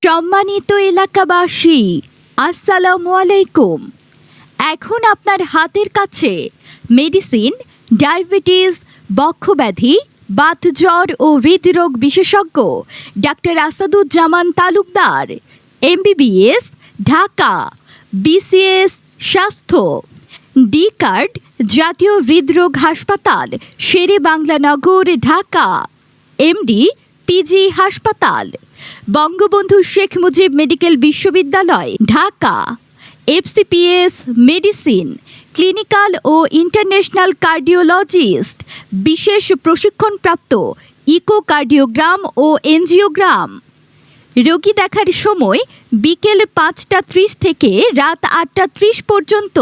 সম্মানিত এলাকাবাসী, আসসালামু আলাইকুম। এখন আপনার হাতের কাছে মেডিসিন, ডায়াবেটিস, বক্ষব্যাধি, বাতজ্বর ও হৃদরোগ বিশেষজ্ঞ doctor Asaduzzaman Talukdar, MBBS, Dhaka. BCS স্বাস্থ্য, ডি কার্ড, জাতীয় হৃদরোগ হাসপাতাল, শেরে-বাংলানগর, ঢাকা। এমডি, পিজি হাসপাতাল, বঙ্গবন্ধু শেখ মুজিব মেডিকেল বিশ্ববিদ্যালয়, ঢাকা। এফসিপিএস মেডিসিন, ক্লিনিক্যাল ও ইন্টারন্যাশনাল কার্ডিওলজিস্ট, বিশেষ প্রশিক্ষণপ্রাপ্ত ইকোকার্ডিওগ্রাম ও এনজিওগ্রাম। রোগী দেখার সময় বিকেল 5টা 30 থেকে রাত 8টা 30 পর্যন্ত।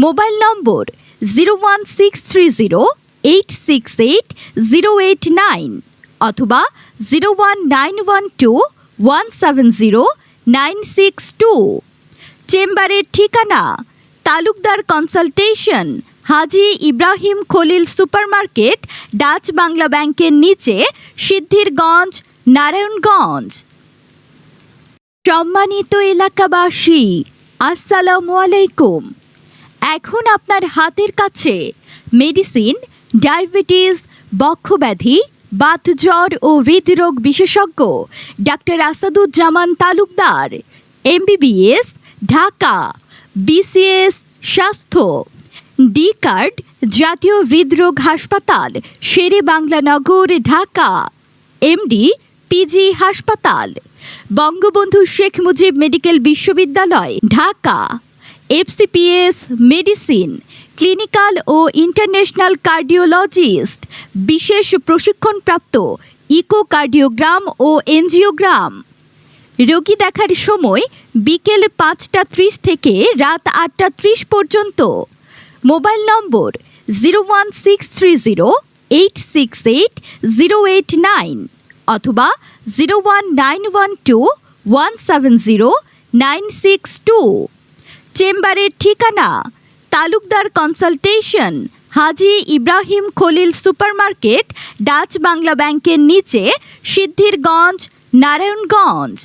মোবাইল নম্বর 01630868089 অথবা 01912170962। চেম্বারের ঠিকানা তালুকদার কনসালটেশন, হাজী ইব্রাহিম খলিল সুপারমার্কেট, ডাচ বাংলা ব্যাংকের নিচে, সিদ্ধিরগঞ্জ, নারায়ণগঞ্জ। সম্মানিত এলাকাবাসী, আসসালামু আলাইকুম। এখন আপনার হাতের কাছে মেডিসিন, ডায়াবেটিস, বক্ষব্যাধি, বাতজ্বর ও হৃদরোগ বিশেষজ্ঞ doctor Asaduzzaman Talukdar, MBBS, Dhaka. BCS স্বাস্থ্য, ডি কার্ড, জাতীয় হৃদরোগ হাসপাতাল, শেরে-বাংলানগর, ঢাকা। এমডি, পিজি হাসপাতাল, বঙ্গবন্ধু শেখ মুজিব মেডিকেল বিশ্ববিদ্যালয়, ঢাকা। এফসিপিএস মেডিসিন, ক্লিনিক্যাল ও ইন্টারন্যাশনাল কার্ডিওলজিস্ট, বিশেষ প্রশিক্ষণপ্রাপ্ত ইকোকার্ডিওগ্রাম ও এনজিওগ্রাম। রোগী দেখার সময় বিকেল 5টা 30 থেকে রাত 8টা 30 পর্যন্ত। মোবাইল নম্বর 01630868089 অথবা 01912170962। চেম্বারের ঠিকানা তালুকদার কনসালটেশন, হাজী ইব্রাহিম খলিল সুপারমার্কেট, ডাচ বাংলা ব্যাংকের নিচে, সিদ্ধিরগঞ্জ, নারায়ণগঞ্জ।